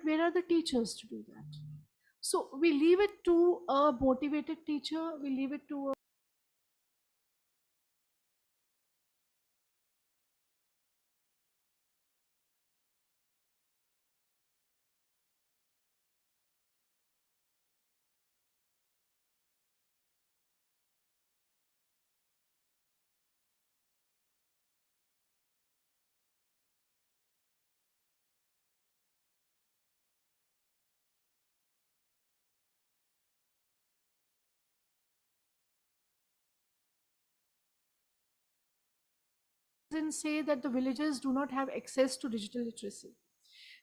but where are the teachers to do that? So we leave it to a motivated teacher, we leave it to a and say that the villagers do not have access to digital literacy.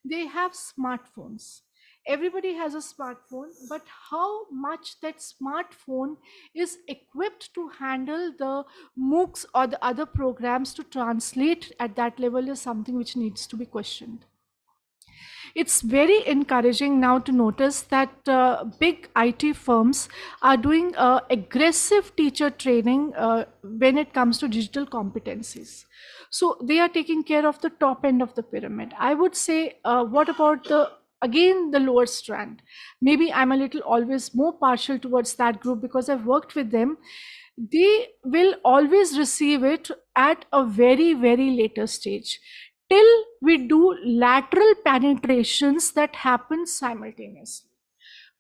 They have smartphones. Everybody has a smartphone, but how much that smartphone is equipped to handle the MOOCs or the other programs to translate at that level is something which needs to be questioned. It's very encouraging now to notice that big IT firms are doing aggressive teacher training when it comes to digital competencies. So they are taking care of the top end of the pyramid. I would say, what about the lower strand? Maybe I'm a little always more partial towards that group because I've worked with them. They will always receive it at a very, very later stage till we do lateral penetrations that happen simultaneously.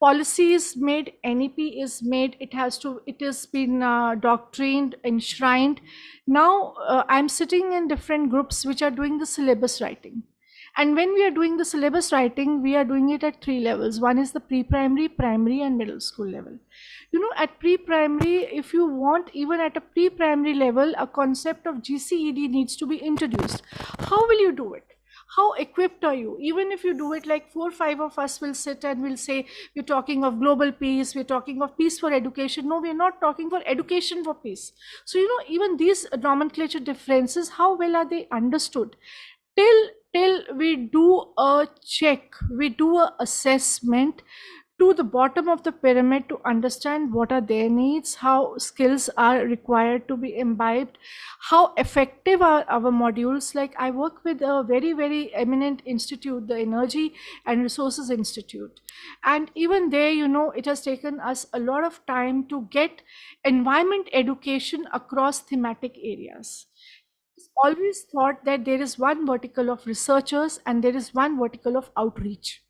Policy is made, NEP is made, it has been doctrined, enshrined. Now I'm sitting in different groups which are doing the syllabus writing. And when we are doing the syllabus writing, we are doing it at 3 levels. One is the pre-primary, primary, and middle school level. You know, at pre-primary, if you want, even at a pre-primary level, a concept of GCED needs to be introduced. How will you do it? How equipped are you? Even if you do it, like 4 or 5 of us will sit and will say, we're talking of global peace, we're talking of peace for education. No, we're not talking for education for peace. So, you know, even these nomenclature differences, how well are they understood? Till we do a check, we do a assessment to the bottom of the pyramid to understand what are their needs, how skills are required to be imbibed, how effective are our modules. Like I work with a very, very eminent institute, the Energy and Resources Institute. And even there, you know, it has taken us a lot of time to get environment education across thematic areas. It's always thought that there is one vertical of researchers and there is one vertical of outreach.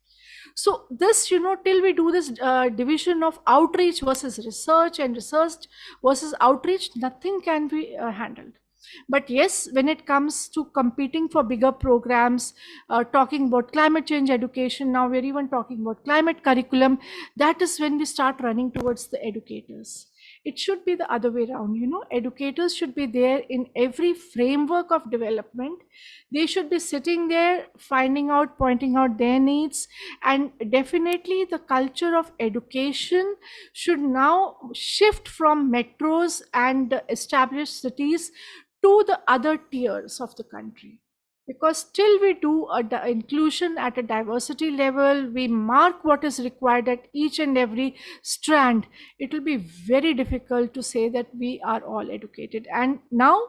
So this, you know, till we do this division of outreach versus research and research versus outreach, nothing can be handled. But yes, when it comes to competing for bigger programs, talking about climate change education, now we're even talking about climate curriculum, that is when we start running towards the educators. It should be the other way around. You know, educators should be there in every framework of development. They should be sitting there, finding out, pointing out their needs. And definitely the culture of education should now shift from metros and established cities to the other tiers of the country. Because till we do inclusion at a diversity level, we mark what is required at each and every strand, it will be very difficult to say that we are all educated. And now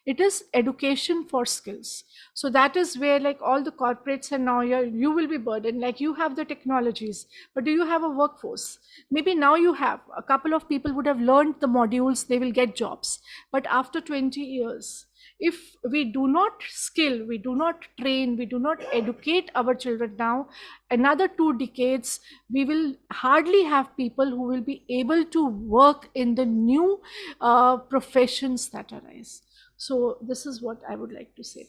it is education for skills. So that is where, like, all the corporates, and now you will be burdened. Like, you have the technologies, but do you have a workforce? Maybe now you have a couple of people would have learned the modules, they will get jobs. But after 20 years, if we do not skill, we do not train, we do not educate our children now, another 2 decades, we will hardly have people who will be able to work in the new professions that arise. So this is what I would like to say.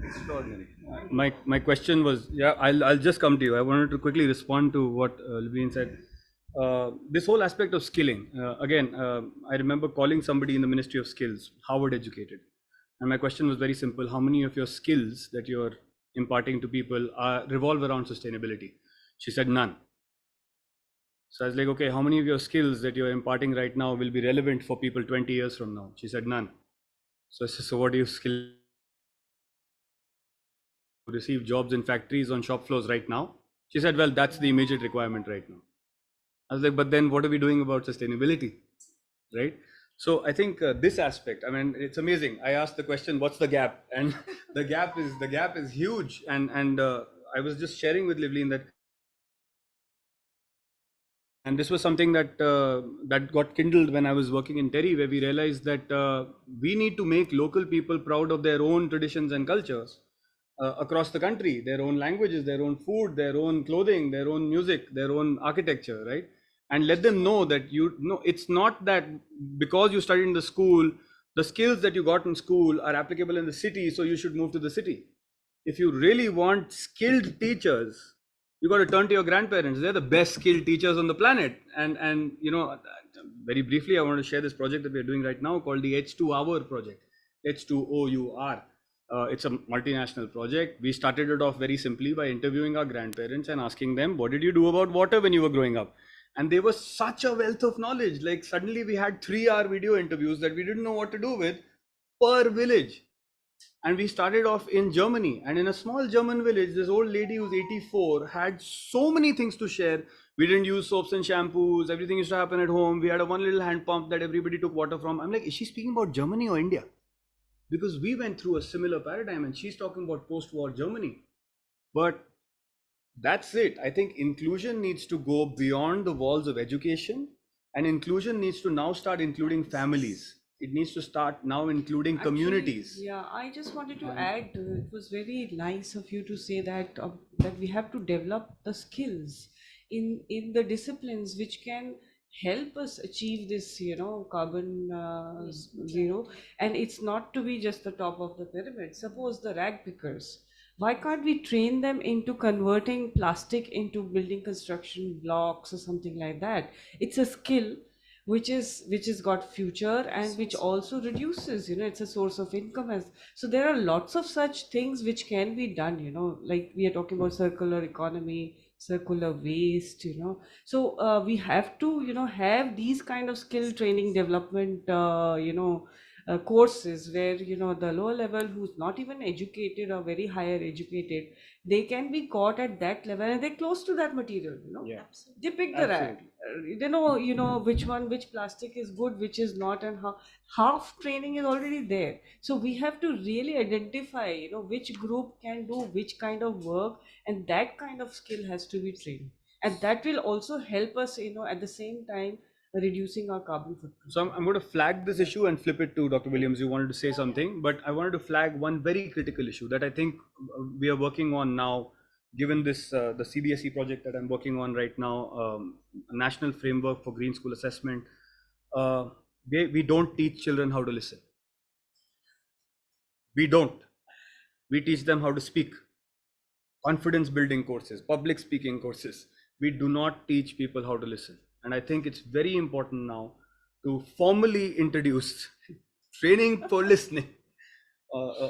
Extraordinary. My question was, yeah, I'll just come to you. I wanted to quickly respond to what Levine said. This whole aspect of skilling, again, I remember calling somebody in the Ministry of Skills, Harvard educated. And my question was very simple. How many of your skills that you're imparting to people revolve around sustainability? She said none. So I was like, okay, how many of your skills that you're imparting right now will be relevant for people 20 years from now? She said none. So I said, so what do you skill? Receive jobs in factories on shop floors right now? She said, well, that's the immediate requirement right now. I was like, but then what are we doing about sustainability, right? So I think this aspect, I mean, it's amazing. I asked the question, what's the gap? And the gap is huge. And I was just sharing with Livleen that And this was something that that got kindled when I was working in TERI, where we realized that we need to make local people proud of their own traditions and cultures across the country, their own languages, their own food, their own clothing, their own music, their own architecture, right? And let them know that you know it's not that because you studied in the school, the skills that you got in school are applicable in the city, so you should move to the city. If you really want skilled teachers, you got to turn to your grandparents. They're the best skilled teachers on the planet. And you know, very briefly, I want to share this project that we're doing right now called the H2 Hour project. H2OUR. It's a multinational project. We started it off very simply by interviewing our grandparents and asking them, what did you do about water when you were growing up? And they were such a wealth of knowledge. Like suddenly we had 3 hour video interviews that we didn't know what to do with per village. And we started off in Germany, and in a small German village, this old lady who's 84 had so many things to share. We didn't use soaps and shampoos, everything used to happen at home. We had a one little hand pump that everybody took water from. I'm like, is she speaking about Germany or India? Because we went through a similar paradigm and she's talking about post-war Germany. But that's it. I think inclusion needs to go beyond the walls of education, and inclusion needs to now start including families. It needs to start now including communities. Yeah, I just wanted to add, it was very nice of you to say that we have to develop the skills in the disciplines which can help us achieve this, carbon zero. And it's not to be just the top of the pyramid. Suppose the rag pickers, why can't we train them into converting plastic into building construction blocks or something like that? It's a skill which is got future, and which also reduces, it's a source of income. As so there are lots of such things which can be done, like we are talking about circular economy, circular waste, so we have to, have these kind of skill training development, courses where, the lower level who's not even educated or very higher educated, they can be caught at that level and they're close to that material, Yeah, they pick the rack. absolutely. They know, which plastic is good, which is not, and how half training is already there. So we have to really identify, which group can do which kind of work, and that kind of skill has to be trained, and that will also help us, at the same time reducing our carbon footprint. So I'm going to flag this issue and flip it to Dr. Williams. You wanted to say something, but I wanted to flag one very critical issue that I think we are working on now, given this the CBSE project that I'm working on right now, a national framework for green school assessment. We don't teach children how to listen. We don't. We teach them how to speak. Confidence building courses, public speaking courses. We do not teach people how to listen. And I think it's very important now to formally introduce training for listening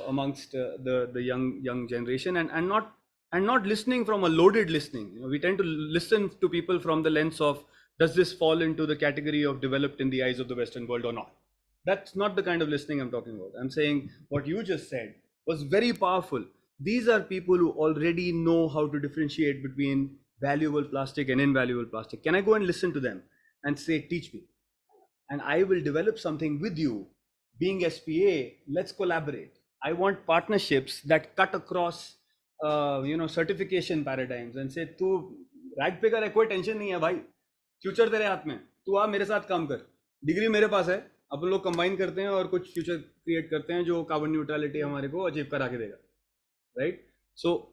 amongst the young generation, and not listening from a loaded listening. We tend to listen to people from the lens of, does this fall into the category of developed in the eyes of the Western world or not? That's not the kind of listening I'm talking about. I'm saying what you just said was very powerful. These are people who already know how to differentiate between valuable plastic and invaluable plastic. Can I go and listen to them and say, teach me? And I will develop something with you. Being SPA, let's collaborate. I want partnerships that cut across, certification paradigms and say, तू rag पे कर, कोई tension नहीं है भाई, future तेरे हाथ में, तू आ मेरे साथ काम कर, डिग्री मेरे पास है, अपन लोग कंबाइन करते हैं और कुछ फ्यूचर क्रिएट करते हैं जो कार्बन न्यूट्रलिटी हमारे को अचीव करा के देगा, right? So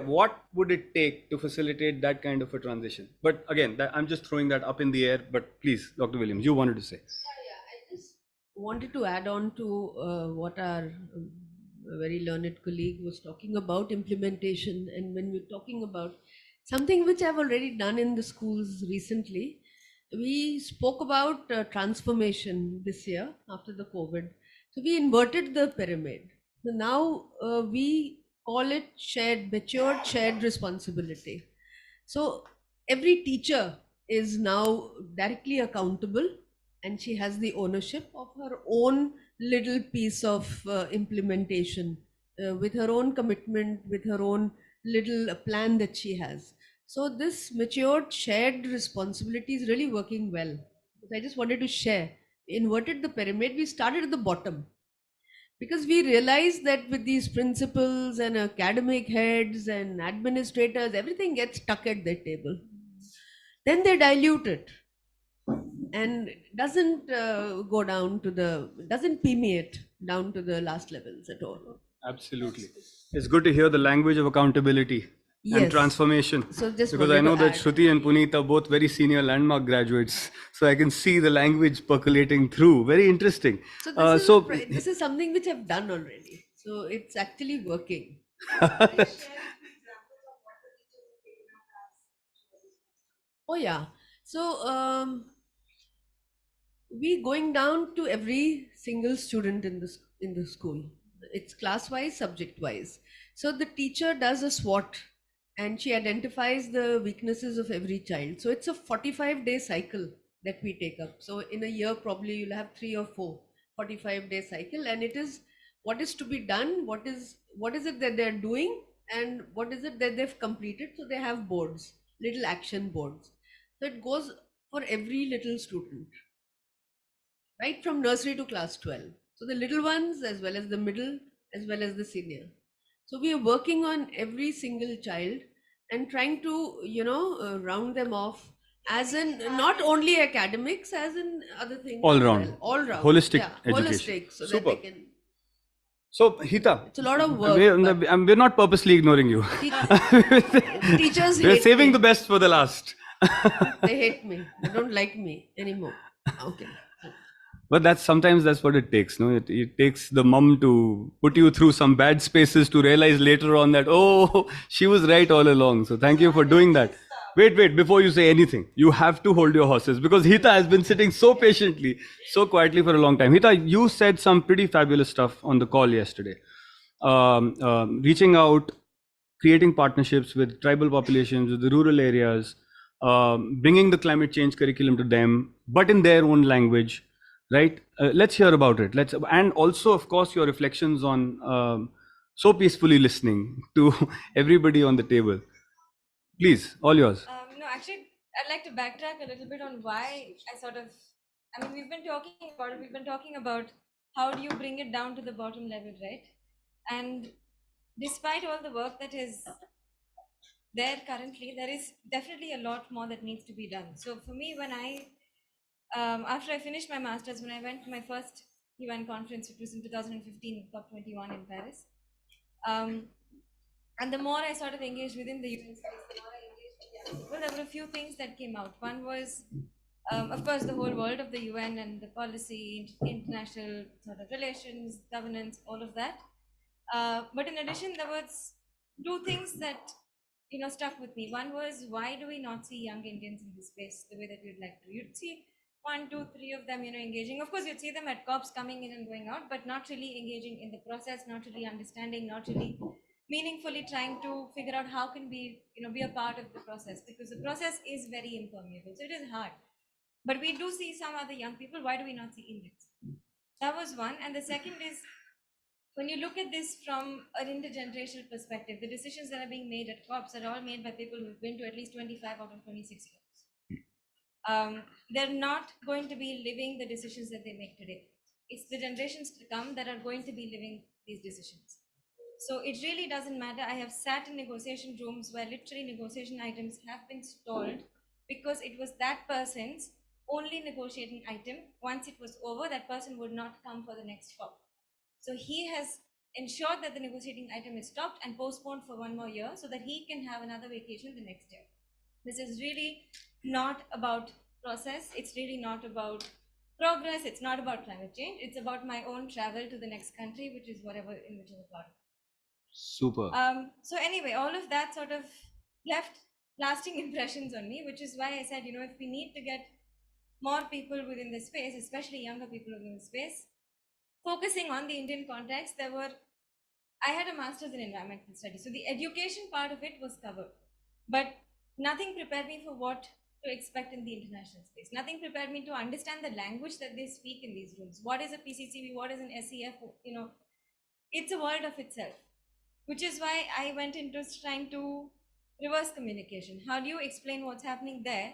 what would it take to facilitate that kind of a transition? But again, I'm just throwing that up in the air. But please, Dr. Williams, you wanted to say. Yeah, I just wanted to add on to what our very learned colleague was talking about implementation. And when we're talking about something which I've already done in the schools recently, we spoke about transformation this year after the COVID. So we inverted the pyramid. So now we call it matured shared responsibility. So every teacher is now directly accountable, and she has the ownership of her own little piece of implementation, with her own commitment, with her own little plan that she has. So this matured shared responsibility is really working well. I just wanted to share. We inverted the pyramid. We started at the bottom because we realized that with these principals and academic heads and administrators, everything gets stuck at their table. then they dilute it and doesn't go down to doesn't permeate down to the last levels at all. Absolutely. It's good to hear the language of accountability and Yes. transformation. So just Because I wanted know to that add. Shruti and Puneet are both very senior landmark graduates. So I can see the language percolating through. Very interesting. So this is something which I've done already. So it's actually working. Oh yeah. So we going down to every single student in the school. It's class wise, subject wise. So the teacher does a SWOT and she identifies the weaknesses of every child. So it's a 45-day cycle that we take up. So in a year probably you'll have 3 or 4 45-day cycle, and it is what is to be done, what is it that they're doing, and what is it that they've completed. So they have boards, little action boards. So it goes for every little student, right from nursery to class 12. So the little ones, as well as the middle, as well as the senior. So we are working on every single child and trying to, round them off, as in not only academics, as in other things. All as round. well. All round. Holistic Yeah, education. holistic, so Super. that they can. So, Hita, It's a lot of work. we're not purposely ignoring you. Teachers We're hate saving me. the best for the last. They hate me. They don't like me anymore. Okay. But sometimes that's what it takes. No, it takes the mum to put you through some bad spaces to realize later on that, oh, she was right all along. So thank you for doing that. Wait, before you say anything, you have to hold your horses, because Hita has been sitting so patiently, so quietly for a long time. Hita, you said some pretty fabulous stuff on the call yesterday. Reaching out, creating partnerships with tribal populations, with the rural areas, bringing the climate change curriculum to them, but in their own language, right? Let's hear about it. And also, of course, your reflections on so peacefully listening to everybody on the table. Please, all yours. No, actually, I'd like to backtrack a little bit on why we've been talking about how do you bring it down to the bottom level, right? And despite all the work that is there currently, there is definitely a lot more that needs to be done. So for me, after I finished my master's, when I went to my first UN conference, which was in 2015, COP21 in Paris, and the more I sort of engaged within the UN space, the more I engaged with young people, there were a few things that came out. One was, of course, the whole world of the UN and the policy, international sort of relations, governance, all of that. But in addition, there was two things that stuck with me. One was, why do we not see young Indians in this space the way that we'd like to? You'd see 1, 2, 3 of them, engaging. Of course, you'd see them at COPs coming in and going out, but not really engaging in the process, not really understanding, not really meaningfully trying to figure out how can we, be a part of the process, because the process is very impermeable. So it is hard. But we do see some other young people. Why do we not see Indians? That was one. And the second is, when you look at this from an intergenerational perspective, the decisions that are being made at COPs are all made by people who've been to at least 25 out of 26 COPs. They're not going to be living the decisions that they make today. It's the generations to come that are going to be living these decisions. So it really doesn't matter. I have sat in negotiation rooms where literally negotiation items have been stalled because it was that person's only negotiating item. Once it was over, that person would not come for the next COP. So he has ensured that the negotiating item is stopped and postponed for 1 more year so that he can have another vacation the next year. This is really not about process. It's really not about progress. It's not about climate change. It's about my own travel to the next country, which is whatever in which I'm a part of. Super. So anyway, all of that sort of left lasting impressions on me, which is why I said, if we need to get more people within the space, especially younger people within the space, focusing on the Indian context, I had a master's in environmental studies. So the education part of it was covered, but nothing prepared me for what to expect in the international space. Nothing prepared me to understand the language that they speak in these rooms. What is a PCCB? What is an SEF? It's a world of itself, which is why I went into trying to reverse communication. How do you explain what's happening there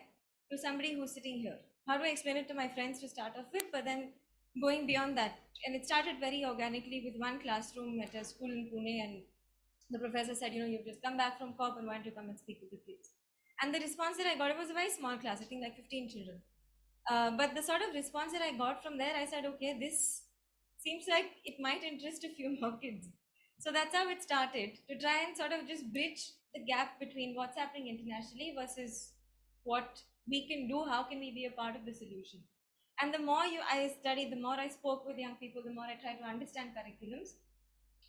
to somebody who's sitting here? How do I explain it to my friends to start off with, but then going beyond that? And it started very organically with one classroom at a school in Pune, and the professor said, you've just come back from COP and why don't you come and speak with the kids? And the response that I got, it was a very small class, I think like 15 children. But the sort of response that I got from there, I said, okay, this seems like it might interest a few more kids. So that's how it started, to try and sort of just bridge the gap between what's happening internationally versus what we can do, how can we be a part of the solution. And the more I studied, the more I spoke with young people, the more I tried to understand curriculums,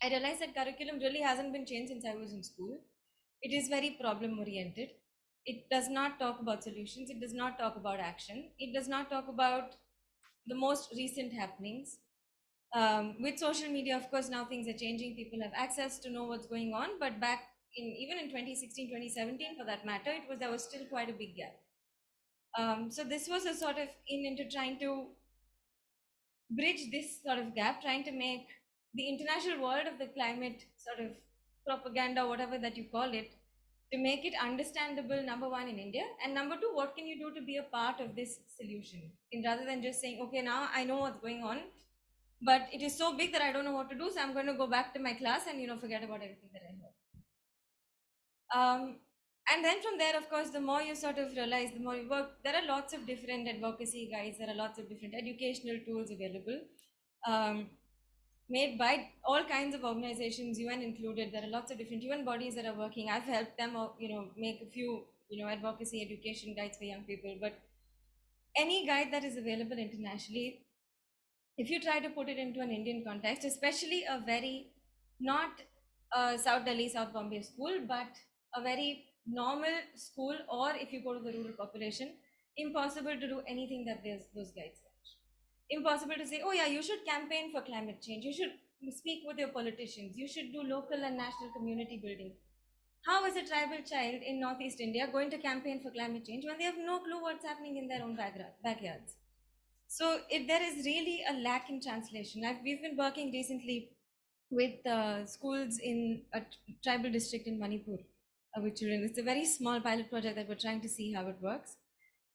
I realized that curriculum really hasn't been changed since I was in school. It is very problem oriented. It does not talk about solutions. It does not talk about action. It does not talk about the most recent happenings. With social media, of course, now things are changing. People have access to know what's going on. But back in, even in 2016, 2017, for that matter, there was still quite a big gap. So this was a sort of into trying to bridge this sort of gap, trying to make the international world of the climate sort of propaganda, whatever that you call it, to make it understandable, number one, in India, and number two, what can you do to be a part of this solution, rather than just saying, okay, now I know what's going on, but it is so big that I don't know what to do, so I'm going to go back to my class and forget about everything that I heard. And then from there, of course, the more you sort of realize, the more you work, there are lots of different advocacy guides, there are lots of different educational tools available, made by all kinds of organizations, UN included. There are lots of different UN bodies that are working. I've helped them, make a few, advocacy education guides for young people. But any guide that is available internationally, if you try to put it into an Indian context, especially a very, not South Delhi, South Bombay school, but a very normal school, or if you go to the rural population, impossible to do anything that those guides are. Impossible to say, oh yeah, you should campaign for climate change, you should speak with your politicians, you should do local and national community building. How is a tribal child in Northeast India going to campaign for climate change when they have no clue what's happening in their own backyards? So there is really a lack in translation. We've been working recently with schools in a tribal district in Manipur with children. It's a very small pilot project that we're trying to see how it works.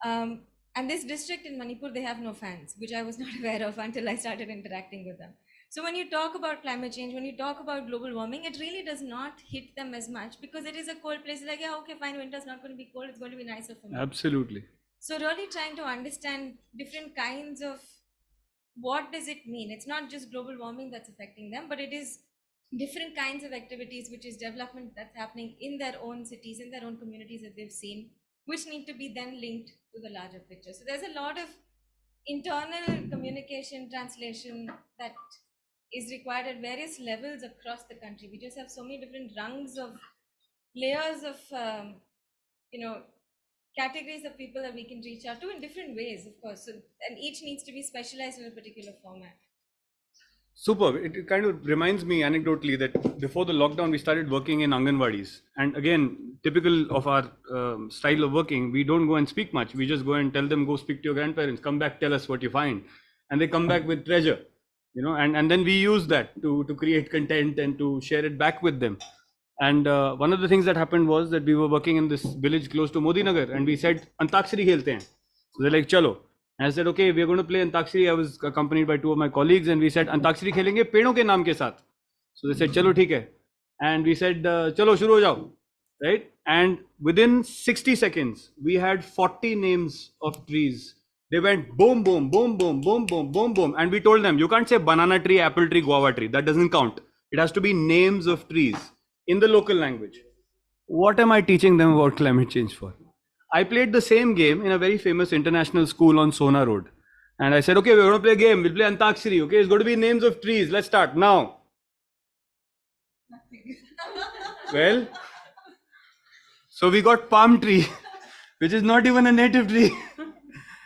And this district in Manipur, they have no fans, which I was not aware of until I started interacting with them. So when you talk about climate change, when you talk about global warming, it really does not hit them as much, because it is a cold place. Like, yeah, okay, fine, winter's not going to be cold, it's going to be nicer for me. Absolutely. So really trying to understand different kinds of, what does it mean? It's not just global warming that's affecting them, but it is different kinds of activities, which is development that's happening in their own cities, in their own communities that they've seen, which need to be then linked to the larger picture. So there's a lot of internal communication, translation that is required at various levels across the country. We just have so many different rungs of layers of, categories of people that we can reach out to in different ways, of course. So, and each needs to be specialized in a particular format. Superb. It kind of reminds me anecdotally that before the lockdown, we started working in Anganwadis. And again, typical of our style of working, we don't go and speak much. We just go and tell them, go speak to your grandparents, come back, tell us what you find. And they come back with treasure, and then we use that to create content and to share it back with them. And one of the things that happened was that we were working in this village close to Modi Nagar, and we said, Antakshari khelte hain. So they're like, chalo. And I said, okay, we are going to play Antakshari. I was accompanied by two of my colleagues, and we said, Antakshari khelenge pedon ke naam ke saath. So they said, chalo, theek hai. And we said, chalo, shuru ho jao. Right? And within 60 seconds, we had 40 names of trees. They went boom, boom, boom, boom, boom, boom, boom, boom. And we told them, you can't say banana tree, apple tree, guava tree. That doesn't count. It has to be names of trees in the local language. What am I teaching them about climate change for? I played the same game in a very famous international school on Sona Road. And I said, okay, we're going to play a game. We'll play Antakshari. Okay, it's going to be names of trees. Let's start now. Well, so we got palm tree, which is not even a native tree.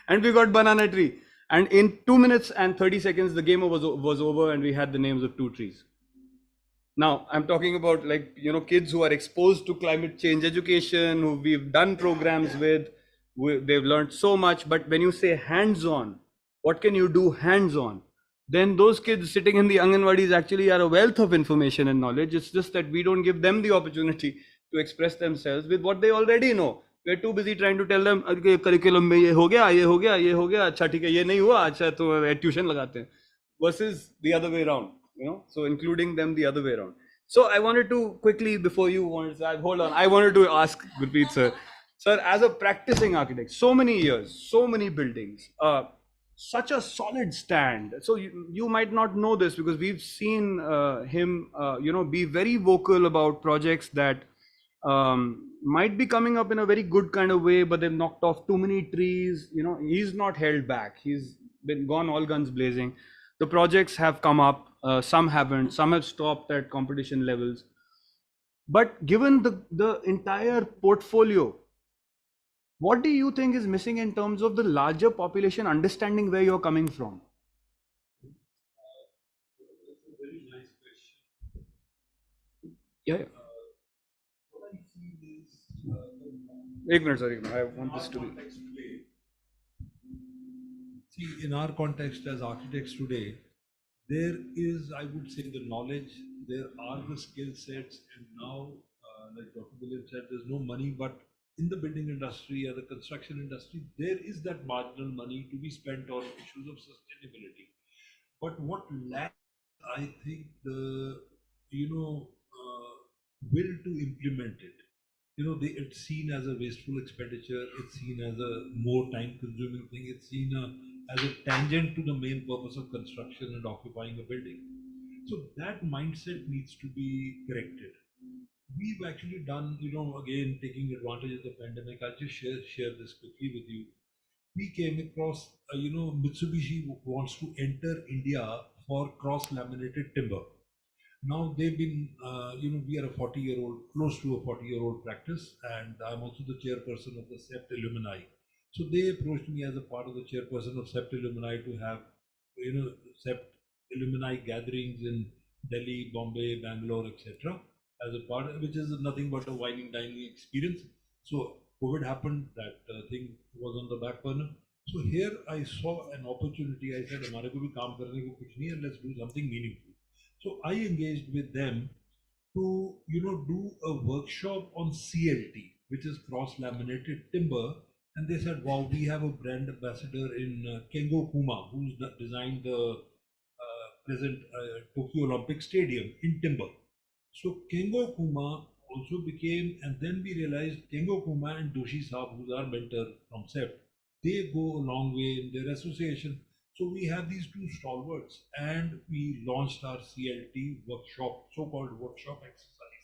And we got banana tree. And in 2 minutes and 30 seconds, the game was over, and we had the names of 2 trees. Now, I'm talking about, like, kids who are exposed to climate change education, who we've done programs with, they've learned so much. But when you say hands-on, what can you do hands-on? Then those kids sitting in the Anganwadis actually are a wealth of information and knowledge. It's just that we don't give them the opportunity to express themselves with what they already know. We're too busy trying to tell them, curriculum mein ye ho gaya, ye ho gaya, ye ho gaya, acha theek hai, ye nahi hua, acha to tuition lagate hain. Versus the other way around. So including them the other way around. So I wanted to quickly, before you wanted to, hold on, I wanted to ask Gurpreet sir. Sir, as a practicing architect, so many years, so many buildings, such a solid stand. So you might not know this because we've seen him, be very vocal about projects that might be coming up in a very good kind of way, but they've knocked off too many trees. He's not held back. He's been gone all guns blazing. The projects have come up, some haven't, some have stopped at competition levels. But given the entire portfolio, what do you think is missing in terms of the larger population understanding where you're coming from? That's a very nice question. Yeah. Yeah. What I feel is Ek minute, sorry. I want this to be. context today. See, in our context as architects today, there is, I would say, the knowledge, there are the skill sets, and now, like Dr. William said, there's no money, but in the building industry or the construction industry, there is that marginal money to be spent on issues of sustainability. But what lacks, I think, the will to implement it. It's seen as a wasteful expenditure. It's seen as a more time-consuming thing. It's seen as a tangent to the main purpose of construction and occupying a building. So that mindset needs to be corrected. We've actually done, again, taking advantage of the pandemic. I'll just share this quickly with you. We came across, Mitsubishi wants to enter India for cross-laminated timber. Now they've been, we are a 40-year-old, close to a 40-year-old practice, and I'm also the chairperson of the SEPT Alumni. So they approached me as a part of the chairperson of SEPT Alumni to have, SEPT Alumni gatherings in Delhi, Bombay, Bangalore, etc. as a part, which is nothing but a wining dining experience. So COVID happened, that thing was on the back burner. So here I saw an opportunity. I said, "हमारे को भी काम करने को कुछ नहीं है, let's do something meaningful." So I engaged with them to do a workshop on CLT, which is cross laminated timber, and they said, "Wow, we have a brand ambassador in Kengo Kuma, who's designed the present Tokyo Olympic Stadium in timber." So Kengo Kuma also became, and then we realized Kengo Kuma and Doshi Saab, who's our mentor from SEPT, they go a long way in their association. So we have these two stalwarts, and we launched our CLT workshop, so-called workshop exercise.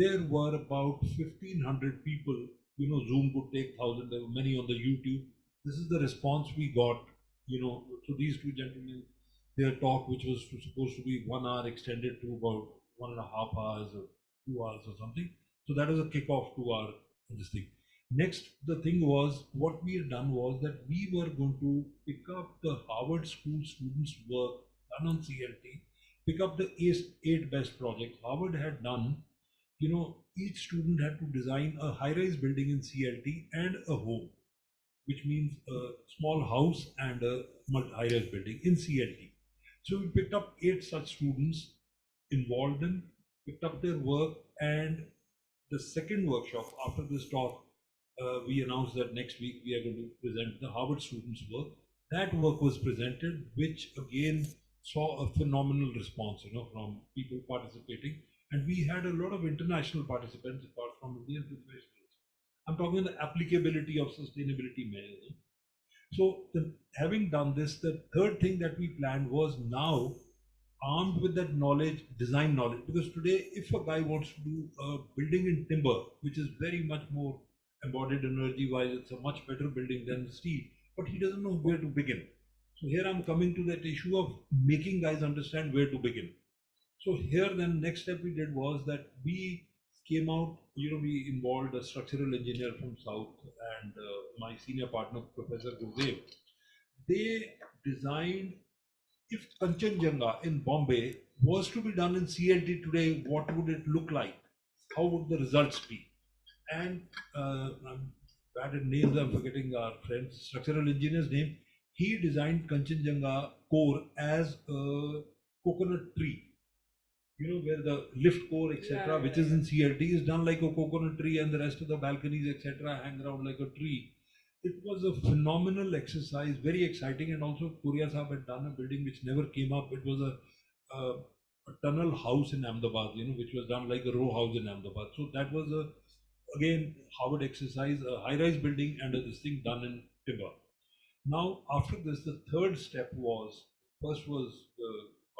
There were about 1,500 people. Zoom could take 1,000. There were many on the YouTube. This is the response we got. So these two gentlemen, their talk, which was supposed to be 1 hour, extended to about 1.5 hours or 2 hours or something. So that was a kickoff to our this thing. Next, the thing was, what we had done was that we were going to pick up the Harvard School students' work done on CLT, pick up the eight best projects Harvard had done. Each student had to design a high-rise building in CLT and a home, which means a small house and a high-rise building in CLT. So we picked up 8 such students, involved them, picked up their work, and the second workshop after this talk, we announced that next week we are going to present the Harvard students' work. That work was presented, which again saw a phenomenal response, from people participating. And we had a lot of international participants apart from Indian professionals. I'm talking the applicability of sustainability measures. So having done this, the third thing that we planned was, now armed with that knowledge, design knowledge, because today if a guy wants to do a building in timber, which is very much more embodied energy wise, it's a much better building than steel, but he doesn't know where to begin. So here I'm coming to that issue of making guys understand where to begin. So here then next step we did was that we came out, we involved a structural engineer from South and my senior partner, Professor Gurdev. They designed, if Kanchenjunga in Bombay was to be done in CLT today, what would it look like? How would the results be? And I'm bad at names, I'm forgetting our friend's structural engineer's name. He designed Kanchenjunga core as a coconut tree. Where the lift core, etc., which is in CLT, is done like a coconut tree, and the rest of the balconies, etc., hang around like a tree. It was a phenomenal exercise, very exciting, and also Korea Sahab had done a building which never came up. It was a tunnel house in Ahmedabad, which was done like a row house in Ahmedabad. So that was again, Harvard exercise, a high-rise building and this thing done in timber. Now, after this, the third step was, first was the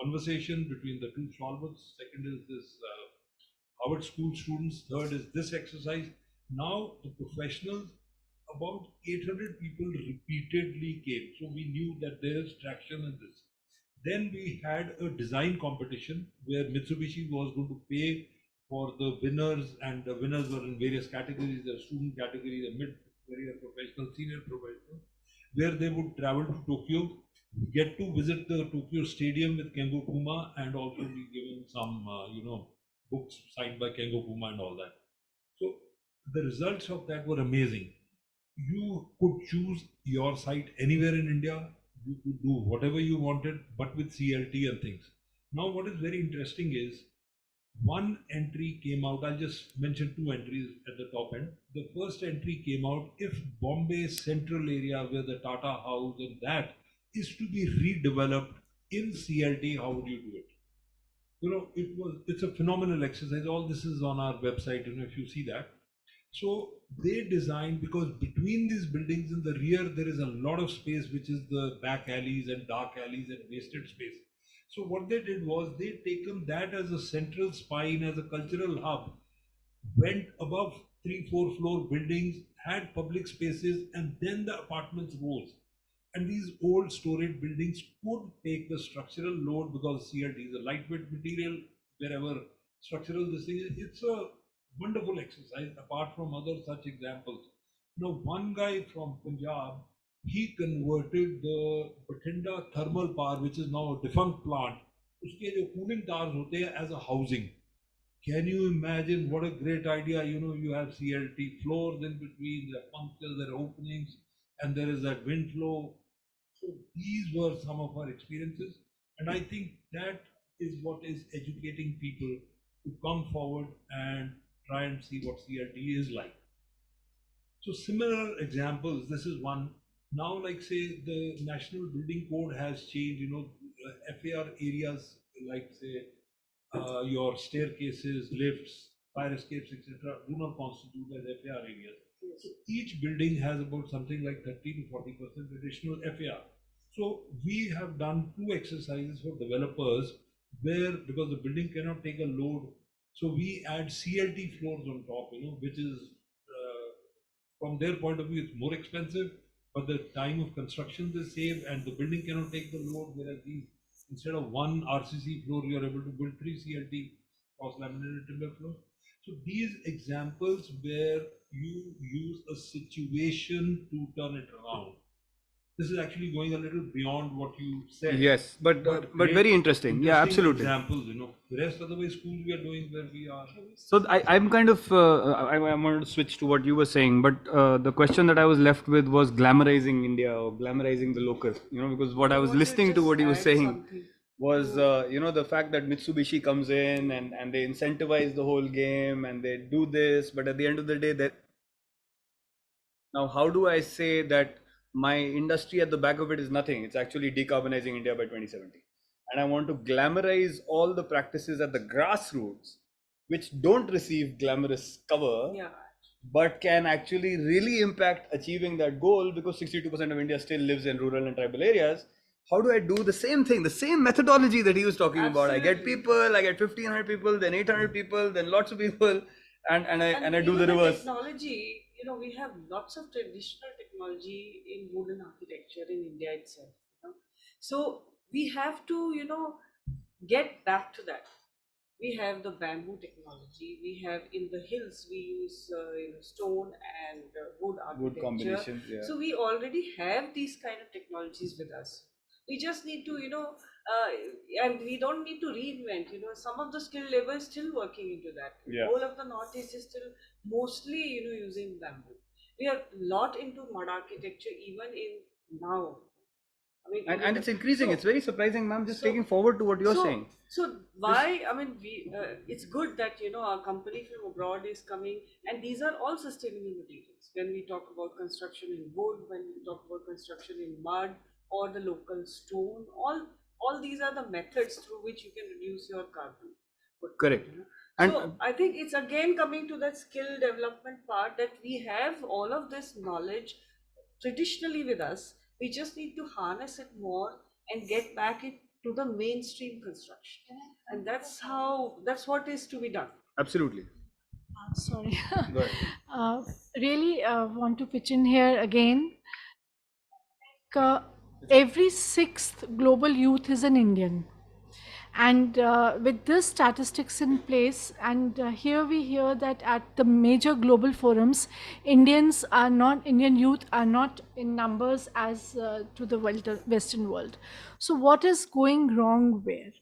conversation between the two solvents. Second is this Harvard school students. Third is this exercise. Now, the professionals, about 800 people repeatedly came. So we knew that there is traction in this. Then we had a design competition where Mitsubishi was going to pay for the winners, and the winners were in various categories: the student category, the mid-career professional, senior professional, where they would travel to Tokyo, get to visit the Tokyo Stadium with Kengo Kuma, and also be given some, books signed by Kengo Kuma and all that. So the results of that were amazing. You could choose your site anywhere in India. You could do whatever you wanted, but with CLT and things. Now, what is very interesting is one entry came out. I'll just mention two entries at the top end. The first entry came out: if Bombay central area where the Tata House and that is to be redeveloped in CLT, how would you do it? It's a phenomenal exercise. All this is on our website, if you see that. So they designed, because between these buildings in the rear there is a lot of space, which is the back alleys and dark alleys and wasted space. So what they did was they taken that as a central spine, as a cultural hub, went above 3 4 floor buildings, had public spaces, and then the apartments rose. And these old storage buildings could take the structural load, because CLT is a lightweight material. Wherever structural this thing is, it's a wonderful exercise apart from other such examples. One guy from Punjab, he converted the Bathinda thermal power, which is now a defunct plant, uske jo cooling towers hote hai, as a housing. Can you imagine what a great idea? You have CLT floors in between, there are punctures, there are openings, and there is that wind flow. So these were some of our experiences, and I think that is what is educating people to come forward and try and see what CLT is like. So similar examples, this is one. Now, like say the National Building Code has changed, FAR areas, like say your staircases, lifts, fire escapes, etc., do not constitute as FAR areas. So each building has about something like 30 to 40% additional FAR. So we have done two exercises for developers where, because the building cannot take a load, so we add CLT floors on top, which is from their point of view, it's more expensive, but the time of construction they save, and the building cannot take the load. Whereas these, instead of one RCC floor, you are able to build 3 CLT cross laminated timber floors. So these examples where you use a situation to turn it around. This is actually going a little beyond what you said. Yes, but great, very interesting. Yeah, absolutely. Examples, The rest of the way schools we are doing where we are. So I'm kind of I wanted to switch to what you were saying, but the question that I was left with was glamorizing India or glamorizing the local. Because what I was listening to what you were saying was the fact that Mitsubishi comes in and they incentivize the whole game and they do this, but at the end of the day, that now how do I say that my industry at the back of it is nothing? It's actually decarbonizing India by 2070. And I want to glamorize all the practices at the grassroots, which don't receive glamorous cover, but can actually really impact achieving that goal, because 62% of India still lives in rural and tribal areas. How do I do the same thing, the same methodology that he was talking about? I get people, I get 1,500 people, then 800 people, then lots of people, and I do the reverse. Technology, we have lots of traditional technology in wooden architecture in India itself. So we have to, get back to that. We have the bamboo technology. We have in the hills we use stone and wood architecture. Wood combinations, yeah. So we already have these kind of technologies with us. We just need to, and we don't need to reinvent. Some of the skilled labor is still working into that. Yeah. Whole of the Northeast is still mostly, using bamboo. We are lot into mud architecture even in now. I mean, and it's increasing. It's very surprising, ma'am. Just taking forward to what you're saying. So why? I mean, it's good that a company from abroad is coming, and these are all sustainable materials. When we talk about construction in wood, when we talk about construction in mud or the local stone, all these are the methods through which you can reduce your carbon footprint. Correct. And So I think it's again coming to that skill development part, that we have all of this knowledge traditionally with us. We just need to harness it more and get back it to the mainstream construction. And that's what is to be done. absolutely. Sorry. Go ahead. Really want to pitch in here again. Uh, every sixth global youth is an Indian. And with this statistics in place, and here we hear that at the major global forums, Indian youth are not in numbers as to the Western world. So what is going wrong where?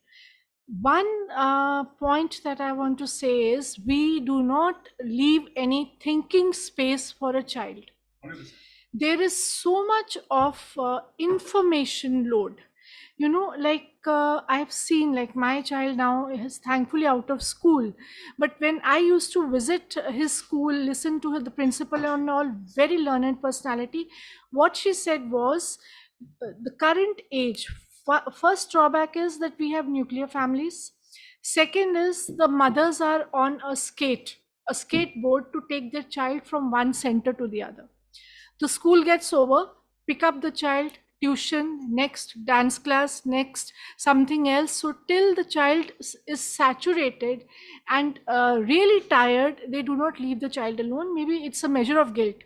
One point that I want to say is we do not leave any thinking space for a child. 100%. There is so much of information load, like I've seen, like my child now is thankfully out of school, but when I used to visit his school, listen to the principal and all, very learned personality, what she said was the current age, first drawback is that we have nuclear families. Second is the mothers are on a skateboard to take their child from one center to the other. The school gets over, pick up the child, tuition, next dance class, next something else. So till the child is saturated and really tired, they do not leave the child alone. Maybe it's a measure of guilt.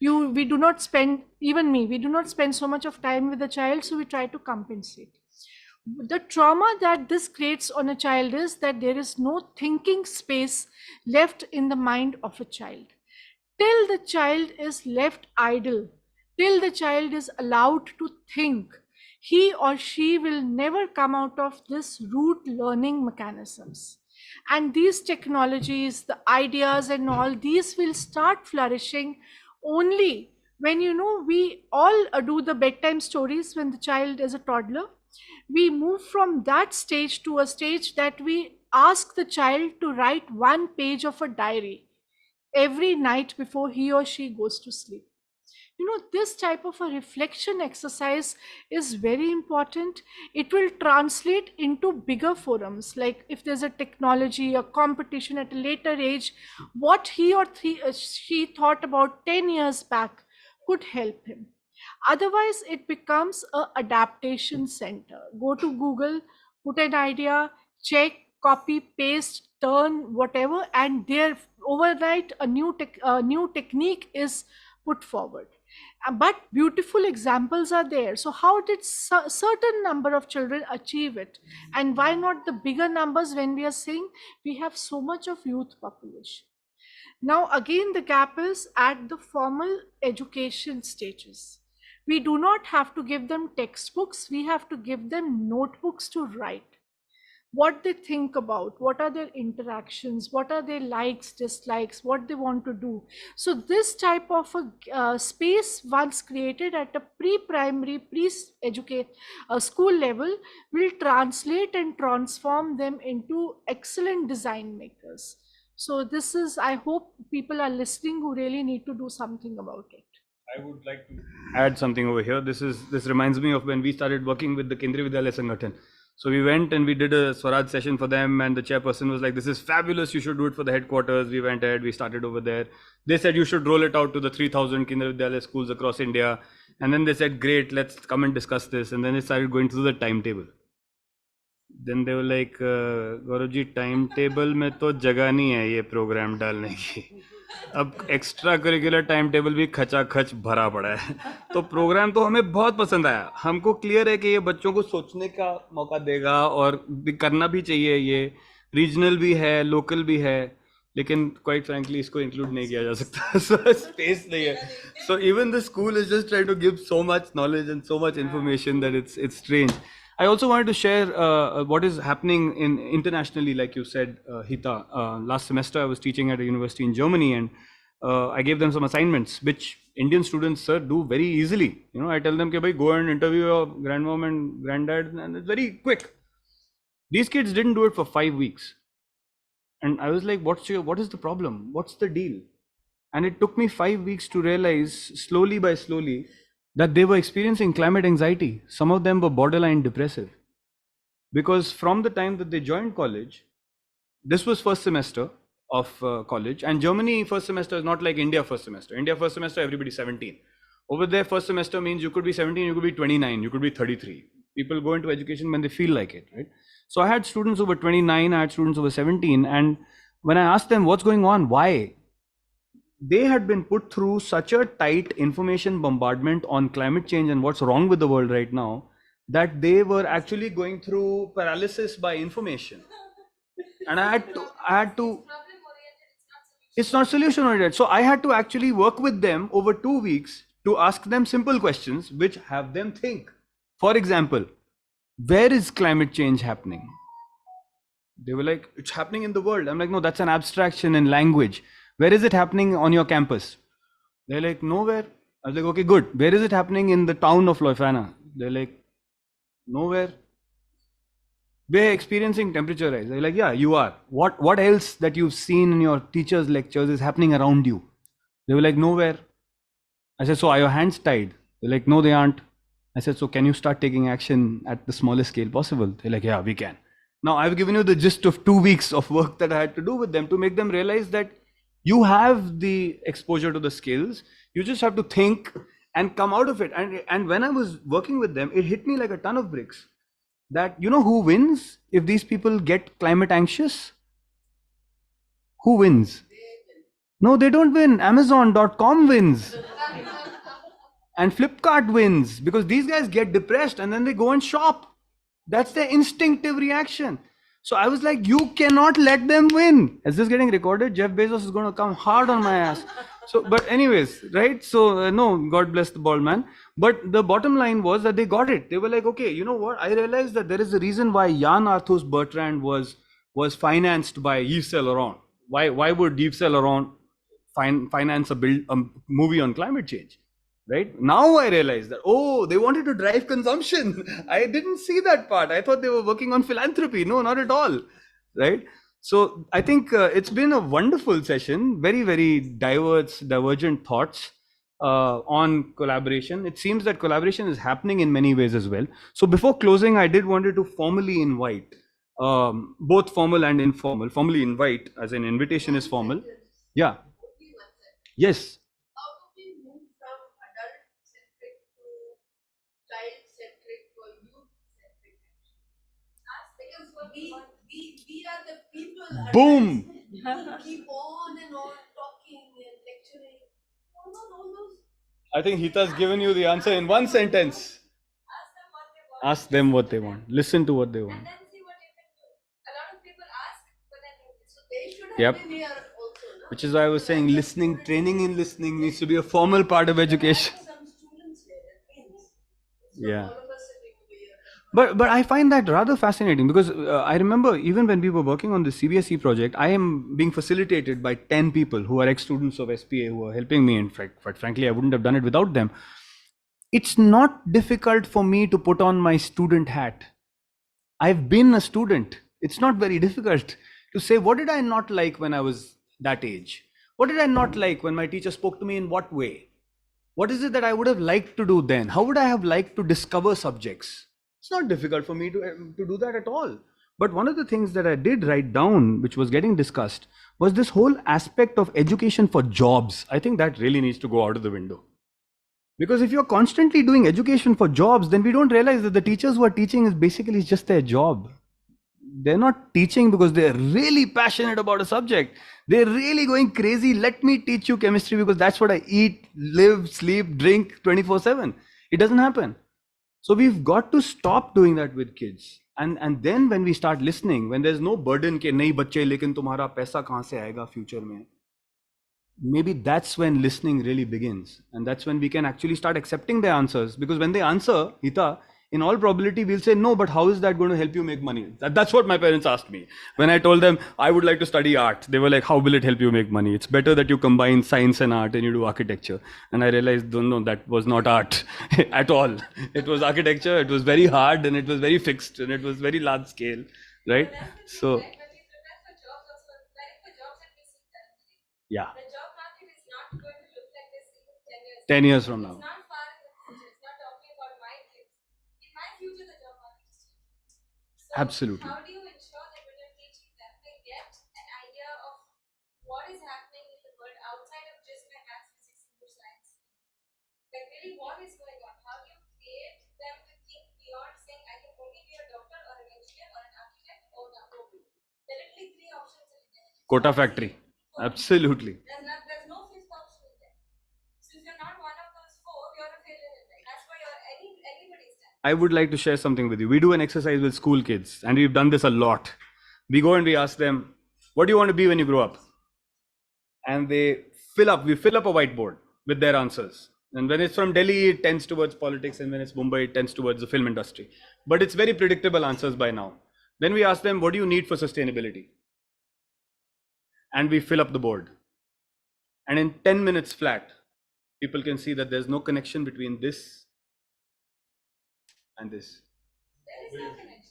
We do not spend, even me, we do not spend so much of time with the child, so we try to compensate. The trauma that this creates on a child is that there is no thinking space left in the mind of a child. Till the child is left idle, till the child is allowed to think, he or she will never come out of this root learning mechanisms. And these technologies, the ideas and all, these will start flourishing only when, we all do the bedtime stories when the child is a toddler. We move from that stage to a stage that we ask the child to write one page of a diary every night before he or she goes to sleep. This type of a reflection exercise is very important. It will translate into bigger forums, like if there's a technology, a competition at a later age, what he or she thought about 10 years back could help him. Otherwise, it becomes a adaptation center. Go to Google, put an idea, check, copy, paste, turn, whatever, and there overnight a new technique is put forward. But beautiful examples are there. So how did certain number of children achieve it? And why not the bigger numbers when we are saying we have so much of youth population? Now, again, the gap is at the formal education stages. We do not have to give them textbooks, we have to give them notebooks to write. What they think about, what are their interactions, what are their likes, dislikes, what they want to do. So this type of a space once created at a pre-primary, pre-educate school level will translate and transform them into excellent design makers. So this is, I hope people are listening who really need to do something about it. I would like to add something over here. This reminds me of when we started working with the Kendriya Vidyalaya Sangathan. So we went and we did a Swaraj session for them, and the chairperson was like, "This is fabulous. You should do it for the headquarters." We went ahead. We started over there. They said you should roll it out to the 3,000 Kendriya Vidyalaya schools across India. And then they said, "Great, let's come and discuss this." And then they started going through the timetable. Then they were like, "Guruji, timetable में तो जगह नहीं है ये program डालने की." अब extra curricular time table भी खचाखच भरा पड़ा है। तो प्रोग्राम तो हमें बहुत पसंद आया। हमको क्लियर है कि ये बच्चों को सोचने का मौका देगा और करना भी चाहिए। ये रीजनल भी है, लोकल भी है, लेकिन क्वाइट फ्रैंकली इसको इंक्लूड नहीं किया जा सकता। सो स्पेस नहीं है। So even the school is just trying to give so much knowledge and so much information that it's strange. I also wanted to share what is happening internationally, like you said, Hita. Last semester, I was teaching at a university in Germany, and I gave them some assignments, which Indian students, sir, do very easily. I tell them, "Bhai, go and interview your grandmom and granddad," and it's very quick. These kids didn't do it for 5 weeks, and I was like, "What is the problem? What's the deal?" And it took me 5 weeks to realize, slowly by slowly, that they were experiencing climate anxiety. Some of them were borderline depressive. Because from the time that they joined college, this was first semester of college, and Germany first semester is not like India first semester. India first semester, everybody's 17. Over there, first semester means you could be 17, you could be 29, you could be 33. People go into education when they feel like it, right? So I had students over 29, I had students over 17, and when I asked them what's going on, why, they had been put through such a tight information bombardment on climate change and what's wrong with the world right now, that they were actually going through paralysis by information. And I had to it's not solution oriented. So I had to actually work with them over 2 weeks to ask them simple questions which have them think. For example, where is climate change happening? They were like, it's happening in the world. I'm like, no, that's an abstraction in language. Where is it happening on your campus? They're like, nowhere. I was like, okay, good. Where is it happening in the town of Loifana? They're like, nowhere. We're experiencing temperature rise. They're like, yeah, you are. What else that you've seen in your teachers' lectures is happening around you? They were like, nowhere. I said, so are your hands tied? They're like, no, they aren't. I said, so can you start taking action at the smallest scale possible? They're like, yeah, we can. Now, I've given you the gist of 2 weeks of work that I had to do with them to make them realize that you have the exposure to the skills. You just have to think and come out of it. And when I was working with them, it hit me like a ton of bricks that, you know, who wins if these people get climate anxious? Who wins? No, they don't win. Amazon.com wins. And Flipkart wins because these guys get depressed and then they go and shop. That's their instinctive reaction. So I was like, you cannot let them win. Is this getting recorded? Jeff Bezos is going to come hard on my ass. So, but anyways, right? So, no, God bless the bald man. But the bottom line was that they got it. They were like, okay, you know what? I realized that there is a reason why Jan Arthus Bertrand was financed by Yves Saint Laurent. Why would Yves Saint Laurent finance a movie on climate change? Right now I realize that, oh, they wanted to drive consumption. I didn't see that part. I thought they were working on philanthropy. No, not at all. Right. So I think it's been a wonderful session. Very, very divergent thoughts on collaboration. It seems that collaboration is happening in many ways as well. So before closing, I did wanted to formally invite both formal and informal. Formally invite, as an invitation is formal. Yeah. Yes. We are the people. Boom. Who keep on and on talking and lecturing. All those. I think Hita's given you the answer in one sentence. Ask them what they want. Listen to what they want. And then see what you can do. A lot of people ask, but then so they should have been here also. No? Which is why I was saying listening, training in listening needs to be a formal part of education. Some students here, that means. Yeah. But I find that rather fascinating because I remember even when we were working on the CBSE project, I am being facilitated by 10 people who are ex-students of SPA who are helping me. In fact, quite frankly, I wouldn't have done it without them. It's not difficult for me to put on my student hat. I've been a student. It's not very difficult to say, what did I not like when I was that age? What did I not like when my teacher spoke to me in what way? What is it that I would have liked to do then? How would I have liked to discover subjects? It's not difficult for me to do that at all. But one of the things that I did write down, which was getting discussed, was this whole aspect of education for jobs. I think that really needs to go out of the window. Because if you're constantly doing education for jobs, then we don't realize that the teachers who are teaching is basically just their job. They're not teaching because they're really passionate about a subject. They're really going crazy. Let me teach you chemistry because that's what I eat, live, sleep, drink 24/7. It doesn't happen. So we've got to stop doing that with kids. And then when we start listening, when there's no burden ke nahi bacche lekin tumhara paisa kahan se aayega future mein, maybe that's when listening really begins. And that's when we can actually start accepting their answers. Because when they answer, Hita, in all probability, we'll say, no, but how is that going to help you make money? That's what my parents asked me. When I told them I would like to study art, they were like, how will it help you make money? It's better that you combine science and art and you do architecture. And I realized, no, that was not art at all. It was architecture. It was very hard and it was very fixed and it was very large scale, right? So, yeah. 10 years from now. Absolutely. How do you ensure that when you're teaching them, they get very war is going on. How do you create them to think beyond saying I can only be a doctor or an engineer or an architect or a Mobius? There are literally three options in India. Quota factory. Absolutely. There's no fifth option in there. So if you're not one of those four, you're a failure in life. That's why you're anybody's time. I would like to share something with you. We do an exercise with school kids, and we've done this a lot. We go and we ask them, what do you want to be when you grow up? And we fill up a whiteboard with their answers. And when it's from Delhi, it tends towards politics, and when it's Mumbai, it tends towards the film industry. But it's very predictable answers by now. Then we ask them, what do you need for sustainability? And we fill up the board. And in 10 minutes flat, people can see that there's no connection between this and this. There is no connection.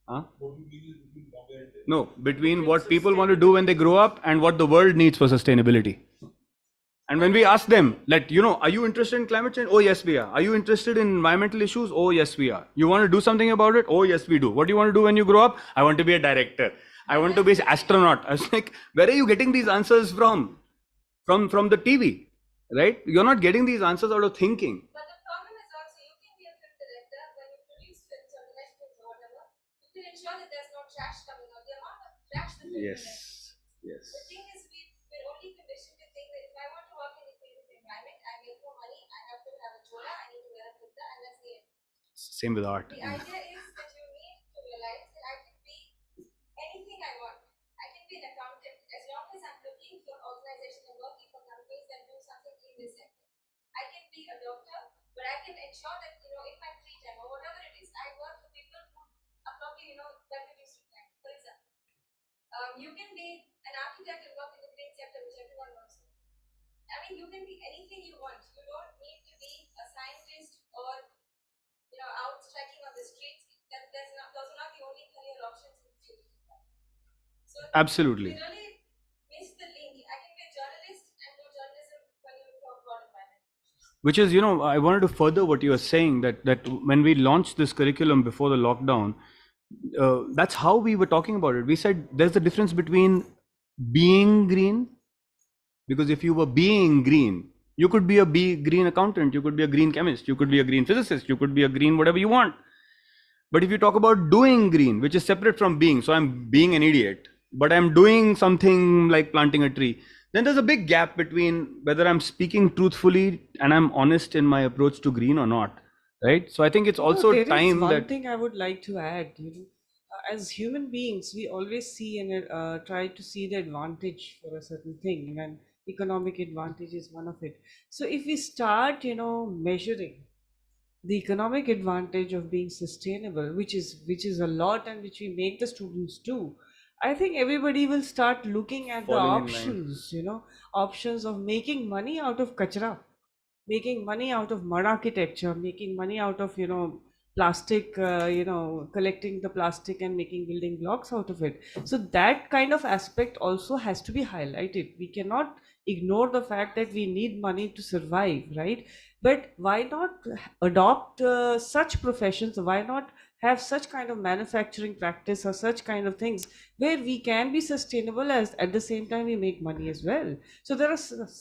Huh? What do you mean is between Bombay and Delhi? No, between what people want to do when they grow up and what the world needs for sustainability. And when we ask them, like, are you interested in climate change? Oh, yes, we are. Are you interested in environmental issues? Oh, yes, we are. You want to do something about it? Oh, yes, we do. What do you want to do when you grow up? I want to be a director. I want to be an astronaut. I was like, where are you getting these answers from? From the TV, right? You're not getting these answers out of thinking. But the problem is also you can be a film director when you produce films or direct films or whatever. You can ensure that there's no trash coming out. The amount of trash the film Yes, collects. yes. The thing is, we're only conditioned to think that if I want to work in the creative environment, I make no money, I have to have a chola, I need to wear a kurta, and that's the end. Same with art. The idea is that you need to realize that I can be anything I want. I can be an accountant as long as I'm looking for organizations and working for companies that do something in this sector. I can be a doctor, but I can ensure that, in my free time or whatever it is, I work with people who are probably, benefiting to time, for example. You can be an architect and work in the green sector, which everyone wants to. I mean, you can be anything you want. You don't need to be a scientist or, out striking on the streets. Those are not the only career options in the future. So Absolutely. we really miss the link. I can be a journalist and do journalism when you talk about environment. Which is, I wanted to further what you were saying, that when we launched this curriculum before the lockdown, that's how we were talking about it. We said there's a difference between being green, because if you were being green, you could be a green accountant, you could be a green chemist, you could be a green physicist, you could be a green whatever you want. But if you talk about doing green, which is separate from being, so I'm being an idiot, but I'm doing something like planting a tree, then there's a big gap between whether I'm speaking truthfully and I'm honest in my approach to green or not, right? So I think it's also there is time one that thing I would like to add. As human beings, we always see and try to see the advantage for a certain thing, and economic advantage is one of it. So if we start, measuring the economic advantage of being sustainable, which is a lot, and which we make the students do, I think everybody will start looking at the Falling in line. options, options of making money out of kachra, making money out of mud architecture, making money out of plastic, collecting the plastic and making building blocks out of it. So that kind of aspect also has to be highlighted. We cannot ignore the fact that we need money to survive, right? But why not adopt such professions? Why not have such kind of manufacturing practice or such kind of things where we can be sustainable as at the same time we make money as well? So there are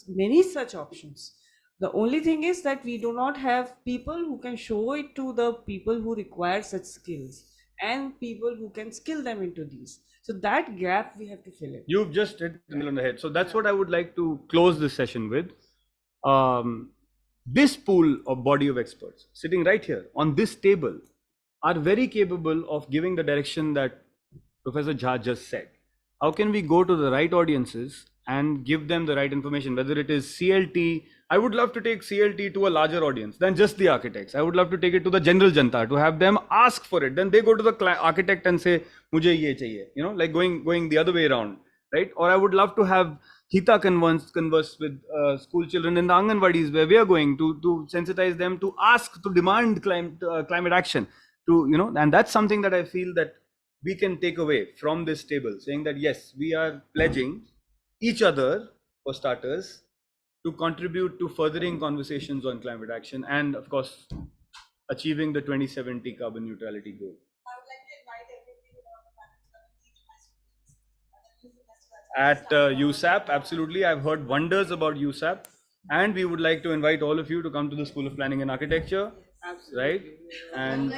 many such options. The only thing is that we do not have people who can show it to the people who require such skills and people who can skill them into these. So that gap we have to fill in. you've just hit the nail on the head. So that's what I would like to close this session with. This pool of body of experts sitting right here on this table are very capable of giving the direction that Professor Jha just said. How can we go to the right audiences and give them the right information, whether it is CLT? I would love to take CLT to a larger audience than just the architects. I would love to take it to the general janta, to have them ask for it. Then they go to the architect and say, "Mujhe ye chahiye," like going the other way around, right? Or I would love to have Hita converse with school children in the Anganwadis where we are going to sensitize them to ask, to demand climate action, and that's something that I feel that we can take away from this table, saying that yes, we are pledging each other, for starters, to contribute to furthering conversations on climate action and, of course, achieving the 2070 carbon neutrality goal. I would like to invite everybody on the panel to teach my students. At USAP, absolutely. I've heard wonders about USAP. And we would like to invite all of you to come to the School of Planning and Architecture, right? And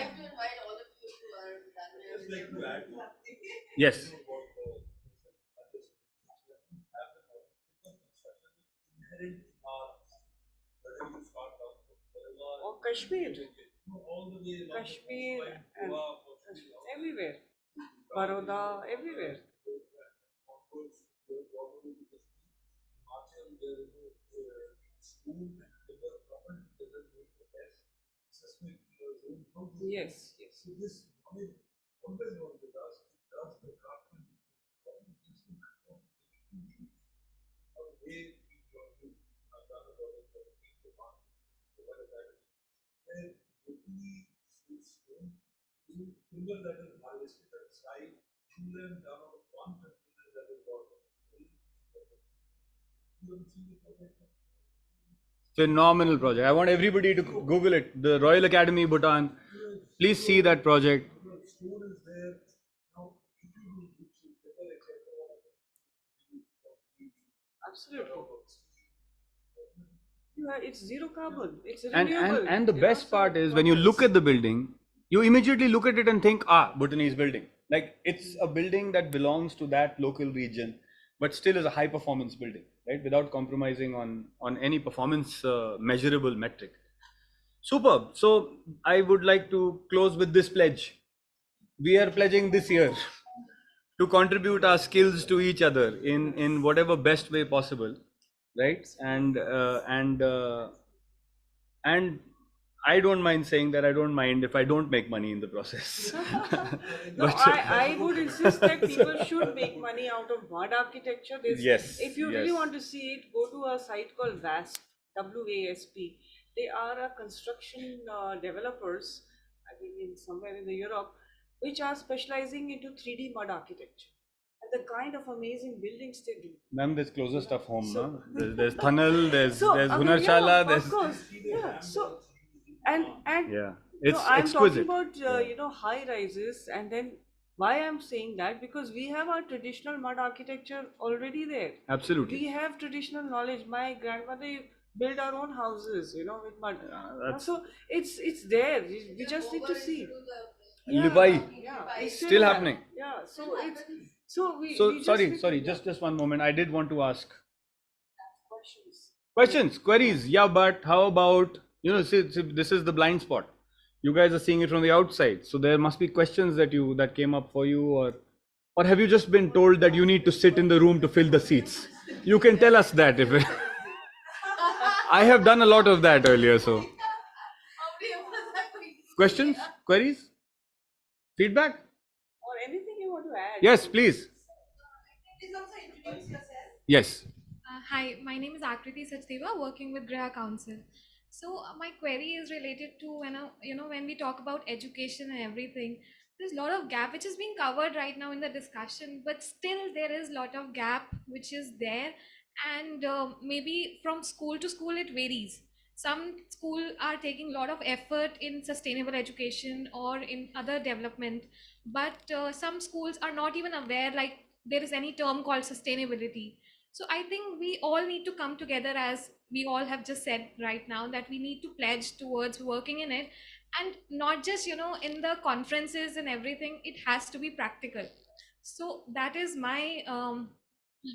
yes, Or Kashmir. Kashmir and everywhere. Baroda, everywhere. Yes, yes. phenomenal project. I want everybody to Google it. The Royal Academy, Bhutan. Please see that project. Absolutely. Yeah, it's zero carbon. It's And renewable. and the best part is when you look at the building, you immediately look at it and think, Bhutanese building. Like it's a building that belongs to that local region, but still is a high performance building, right? Without compromising on any performance measurable metric. Superb. So I would like to close with this pledge. We are pledging this year to contribute our skills to each other in whatever best way possible, right? And I don't mind saying that I don't mind if I don't make money in the process. No, But I would insist that people should make money out of mud architecture. Yes, If you really yes. want to see it, go to a site called WASP, WASP. They are a construction developers, I think in somewhere in the Europe, which are specializing into 3D mud architecture. And the kind of amazing buildings they do. Ma'am, there's closer stuff home, So- no? There's Thanal, there's So, I mean, Hunarshala, yeah, there's of course, yeah. So, and yeah, no, it's I'm exquisite. talking about high rises, and then why I'm saying that, because we have our traditional mud architecture already there. Absolutely. We have traditional knowledge. My grandmother built our own houses, with mud. That's So it's there. We just need to see. Lipai. Yeah, it's Still there. happening. Yeah, so it's so we. So we just sorry, need sorry, to, just one moment. I did want to ask questions. questions, queries. Yeah, but how about see, this is the blind spot. You guys are seeing it from the outside, so there must be questions that came up for you, or have you just been told that you need to sit in the room to fill the seats? You can tell us that if I have done a lot of that earlier. So questions, queries, feedback. Or anything you want to add? Yes, please. Yes. Hi, my name is Akriti Sachdeva, working with GRIHA Council. So my query is related to when we talk about education and everything, there's a lot of gap which is being covered right now in the discussion, but still there is a lot of gap which is there, and maybe from school to school it varies. Some school are taking a lot of effort in sustainable education or in other development, but some schools are not even aware like there is any term called sustainability. So I think we all need to come together, as we all have just said right now, that we need to pledge towards working in it, and not just in the conferences and everything. It has to be practical. So that is my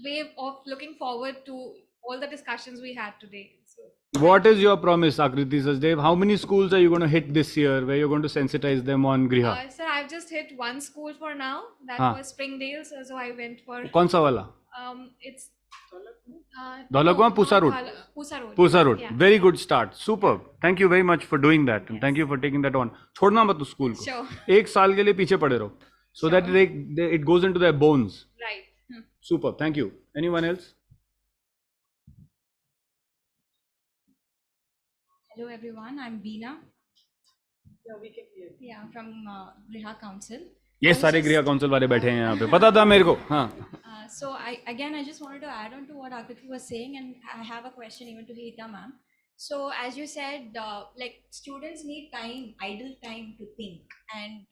way of looking forward to all the discussions we had today. So What is your promise, Akriti Sachdev? How many schools are you going to hit this year where you're going to sensitize them on GRIHA? sir, I've just hit one school for now. That Haan. was Springdale. So I went for कौन सा वाला? it's Dholakwa, no, Pusa not Road. Pusa Road. Pusa Road. Yeah. Very good start. Superb. Thank you very much for doing that, and thank you for taking that on. छोड़ना मत उस school को. Sure. एक साल के लिए पीछे पड़े रहो. So that it goes into their bones. Right. Superb. Thank you. Anyone else? Hello everyone, I'm Veena. Yeah, we can hear. Yeah, from GRIHA Council. ये सारे गृह काउंसिल वाले बैठे हैं यहाँ पे. पता था मेरे को. हाँ. So I just wanted to add on to what Akriti was saying, and I have a question even to Hita ma'am. So as you said, like students need time, idle time to think, and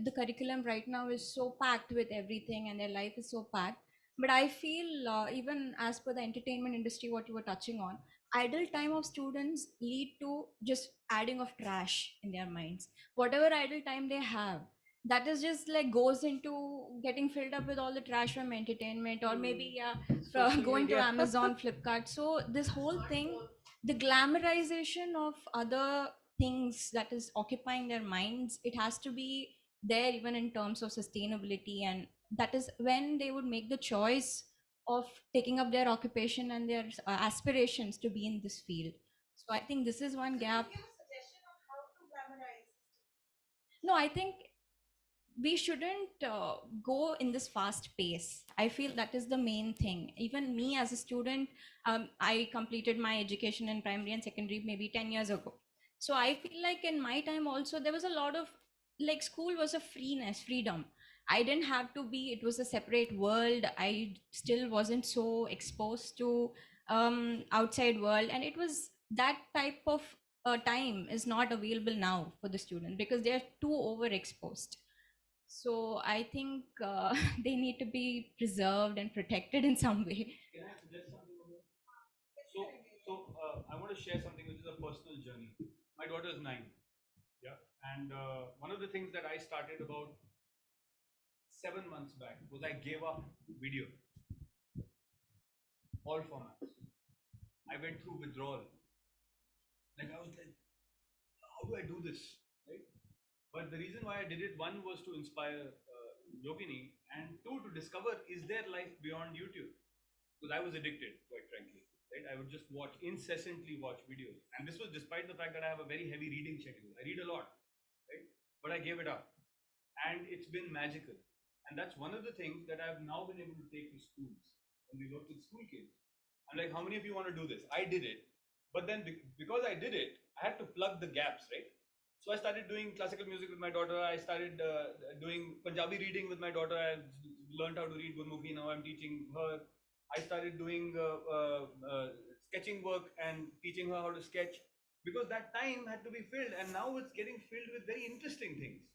the curriculum right now is so packed with everything, and their life is so packed. But I feel, even as per the entertainment industry, what you were touching on, idle time of students lead to just adding of trash in their minds. Whatever idle time they have, that is just like goes into getting filled up with all the trash from entertainment, or maybe, yeah, from Social going to media. Amazon, Flipkart. So this whole thing, the glamorization of other things that is occupying their minds, it has to be there even in terms of sustainability. And that is when they would make the choice of taking up their occupation and their aspirations to be in this field. So I think this is one gap. No, I think we shouldn't go in this fast pace. I feel that is the main thing. Even me as a student, I completed my education in primary and secondary maybe 10 years ago. So I feel like in my time also there was a lot of, like, school was a freedom. I didn't have to be, it was a separate world. I still wasn't so exposed to outside world, and it was that type of time is not available now for the student because they are too overexposed. So I think they need to be preserved and protected in some way. Can I suggest something over here? I want to share something which is a personal journey. My daughter is 9. Yeah. And one of the things that I started about 7 months back was I gave up video, all formats. I went through withdrawal. Like I was like, how do I do this? Right? But the reason why I did it, one was to inspire Yogini, and two, to discover, is there life beyond YouTube? Because I was addicted, quite frankly. Right? I would just incessantly watch videos. And this was despite the fact that I have a very heavy reading schedule. I read a lot, right? But I gave it up. And it's been magical. And that's one of the things that I've now been able to take to schools. When we work with school kids, I'm like, how many of you want to do this? I did it. But then because I did it, I had to plug the gaps, right? So I started doing classical music with my daughter. I started doing Punjabi reading with my daughter. I learned how to read Gurmukhi. Now I'm teaching her. I started doing sketching work and teaching her how to sketch, because that time had to be filled, and now it's getting filled with very interesting things.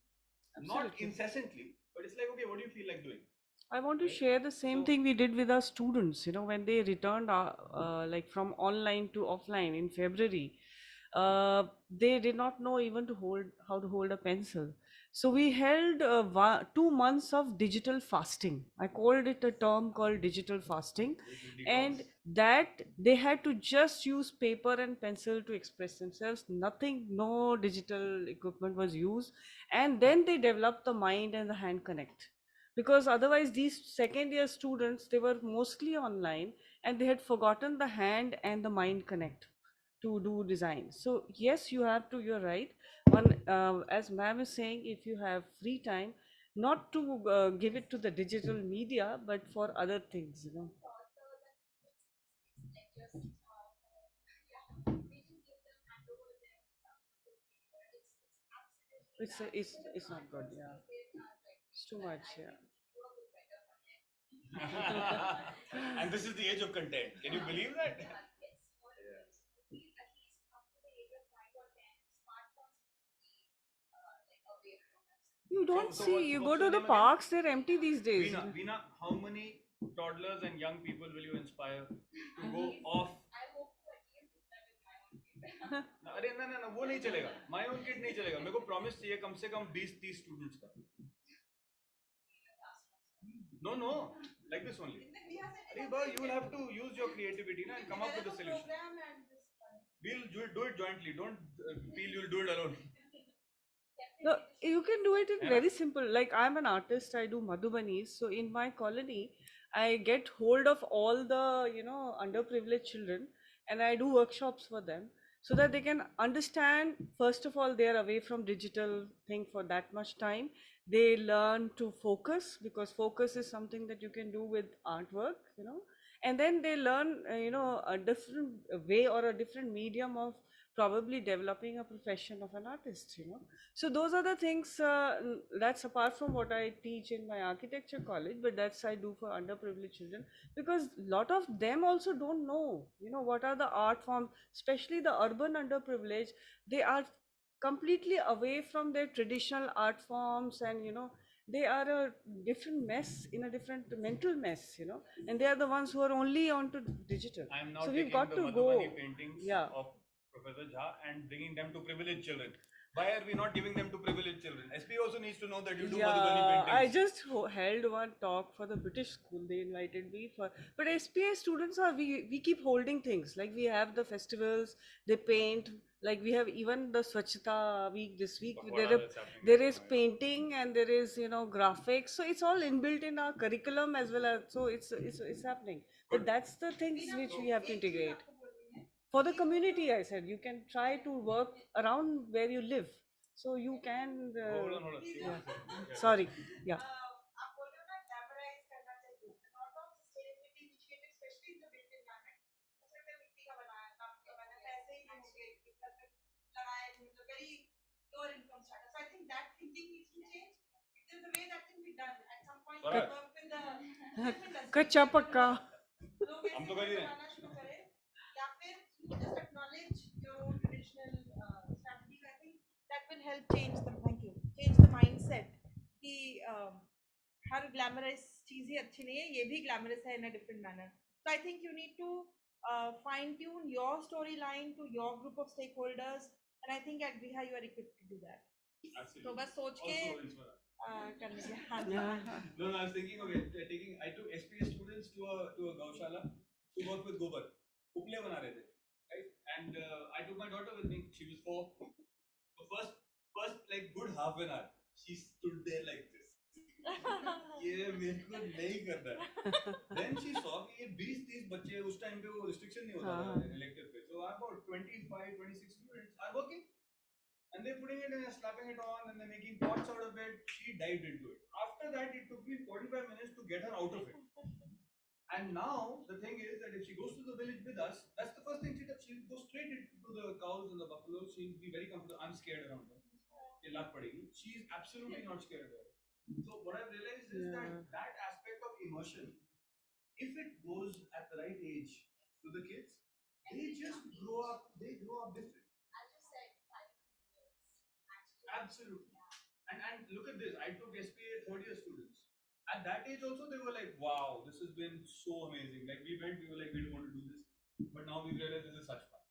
Not Absolutely. incessantly, but it's like, okay, what do you feel like doing? I want to Right? share the same So, thing we did with our students, when they returned like from online to offline in February. They did not know even to hold how to hold a pencil. So we held 2 months of digital fasting. I called it a term called digital fasting, and that they had to just use paper and pencil to express themselves. Nothing, no digital equipment was used, and then they developed the mind and the hand connect, because otherwise these second year students, they were mostly online and they had forgotten the hand and the mind connect to do design. So yes, you're right. One, as ma'am is saying, if you have free time, not to give it to the digital media, but for other things. It's not good. Yeah, it's too much. Yeah. and this is the age of content. Can you believe that? You don't So see, you go what's to your the name again? parks, they're empty these days. Veena, how many toddlers and young people will you inspire to go off? अरे ना ना ना वो नहीं चलेगा, my own kid नहीं चलेगा, मेरे को प्रॉमिस चाहिए कम से कम 20-30 स्टूडेंट्स का. No, like this only. अरे bro, you will have to use your creativity na, and come up with a solution. We'll do it jointly. Don't feel you'll do it alone. No, you can do it in Yeah. very simple. Like, I'm an artist, I do Madhubanis. So in my colony, I get hold of all the, underprivileged children, and I do workshops for them so that they can understand, first of all, they're away from digital thing for that much time. They learn to focus, because focus is something that you can do with artwork. And then they learn, a different way or a different medium of probably developing a profession of an artist. So those are the things, that's apart from what I teach in my architecture college, but that's I do for underprivileged children, because a lot of them also don't know, what are the art forms, especially the urban underprivileged. They are completely away from their traditional art forms, and they are a different mess, in a different mental mess, you know, and they are the ones who are only onto digital. I am now So taking we've got the to Madhubani go. paintings Yeah. of Professor Jha and bringing them to privileged children. Why are we not giving them to privileged children? SP also needs to know that you do Madhubani Yeah, I paintings. just held one talk for the British school. They invited me for, but SPA students are, we keep holding things, like we have the festivals, they paint, like we have even the Swachhata week this week. There is painting and there is, you know, graphics. So it's all inbuilt in our curriculum as well as, so it's happening. But that's the things which we have to integrate. For the community, I said, you can try to work around where you live. So you can. Hold on. Yeah. Sorry. Yeah. कच्चा पक्का. हम तो कर ही रहे हैं. That will help change the, thank you, change the mindset कि हर glamorous चीजें अच्छी नहीं है, ये भी glamorous है in a different manner. So I think you need to fine tune your storyline to your group of stakeholders, and I think at GRIHA you are equipped to do that. तो बस सोच के करने के. No, I was thinking of it, I took SPA students to a gaushala to work with gobar. Uple bana rahe the, right? And I took my daughter with me. She was 4. So first like good half an hour, she stood there like this. ये मेरे को नहीं करना. Then she saw कि ये 20-30 बच्चे, उस time पे वो restriction नहीं होता था elective पे. So about 25-26 students are working. And they're putting it and slapping it on and they're making pots out of it. She dived into it. After that, it took me 45 minutes to get her out of it. And now, the thing is that if she goes to the village with us, that's the first thing she does. She'll go straight into the cows and the buffaloes. She'll be very comfortable. I'm scared around her. She's absolutely not scared about it. So what I've realized is that aspect of immersion, if it goes at the right age to the kids, they grow up different. Absolutely. And look at this. I took SPA third year students. At that age also they were like, wow, this has been so amazing. Like we were like, we don't want to do this. But now we realize this is such fun.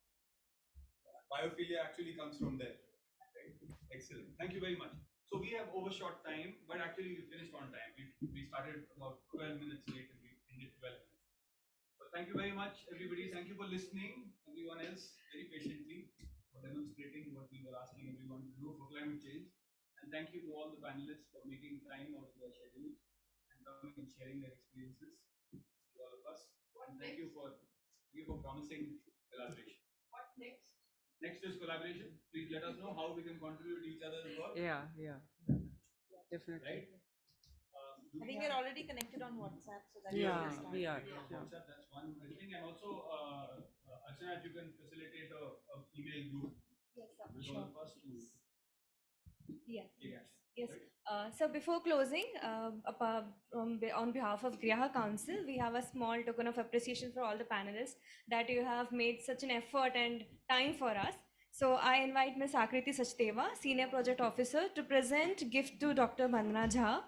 Biophilia actually comes from there. Right? Excellent. Thank you very much. So we have overshot time, but actually we finished on time. We started about 12 minutes late and we ended 12 minutes. So thank you very much, everybody. Thank you for listening. Everyone else, very patiently, for demonstrating what we were asking everyone to do for climate change. And thank you to all the panelists for making time out of their schedule and coming and sharing their experiences with all of us. And thank you for promising collaboration. What next? Next is collaboration. Please let us know how we can contribute to each other's work. Yeah. Definitely. Right? I think we're already connected on WhatsApp, so that we are. WhatsApp, that's one thing. And also, Archana, you can facilitate a email group. Yes, with all of us to. Yes. Right? So before closing, on behalf of GRIHA Council, we have a small token of appreciation for all the panelists that you have made such an effort and time for us. So I invite Ms. Akriti Sachdeva, Senior Project Officer, to present gift to Dr. Bandana Jha.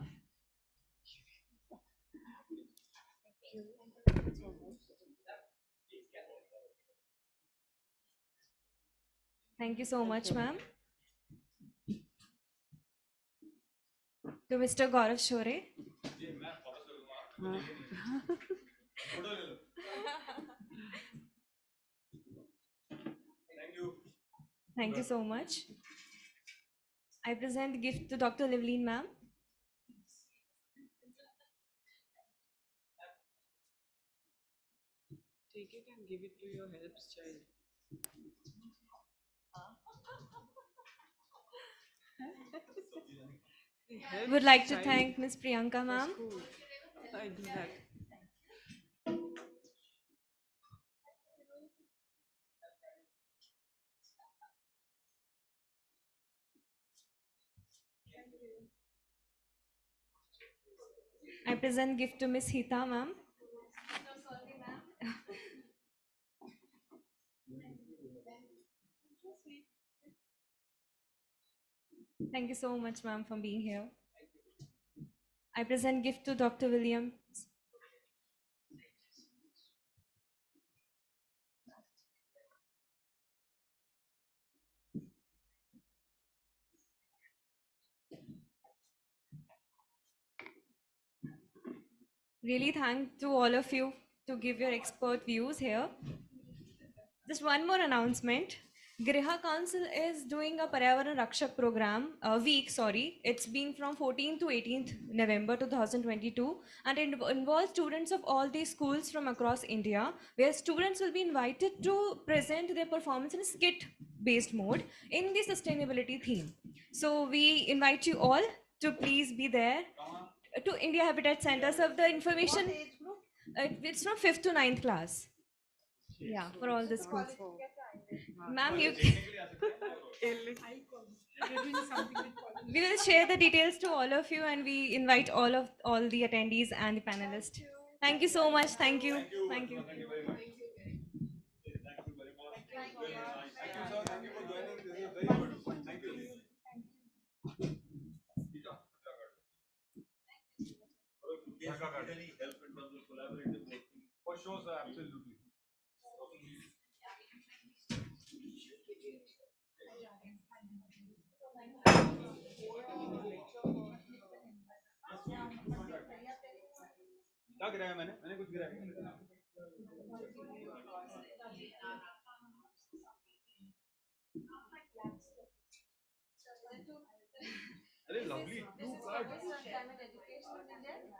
Thank you so much, ma'am. To Mr. Gaurav Shore. Thank you so much. I present gift to Dr. Livleen, ma'am. Take it and give it to your helps child. Would like to thank Ms. Priyanka, ma'am. Cool. I do that. I present gift to Ms. Hita, ma'am. Thank you so much, ma'am, for being here. I present gift to Dr. Williams. Really thank to all of you to give your expert views here. Just one more announcement. GRIHA Council is doing a Paryavaran Rakshak program, week, sorry. It's been from 14th to 18th November 2022, and it involves students of all these schools from across India, where students will be invited to present their performance in a skit-based mode in the sustainability theme. So we invite you all to please be there to India Habitat Center. So the information, it's from 5th to 9th class. Yeah, for all the schools. Ma'am, you we will share the details to all of you, and we invite all the attendees and the panelists. Thank you so much. Thank you. Thank you. Thank you very much. Thank you very much. Thank you, sir. Thank you for joining. This is very good. Thank you. Really help in terms of collaborative working. For sure, sir. Absolutely. क्या गिराया मैंने कुछ गिराया अरे lovely blue card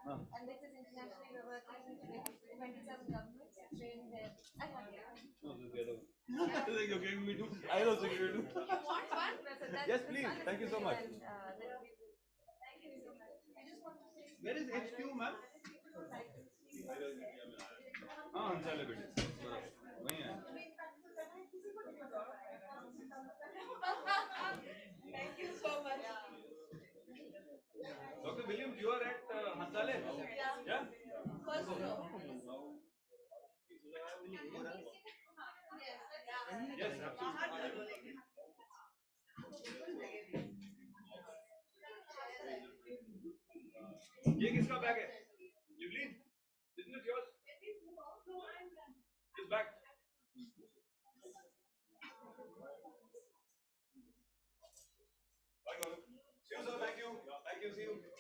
हाँ And this is internationally we are working with 27 governments trained there. no this is the other one you're giving me two I also give you two yes please thank you so much where is HQ ma'am हाँ चले बेटे वहीं है Thank you so much. Dr. Williams, you are at Hansale? Yeah? First floor. Yes, absolutely. ये किसका bag है? Evelyn, isn't it yours? This bag. Bye, Gaurav. See you, sir. Thank you. Thank you. See you.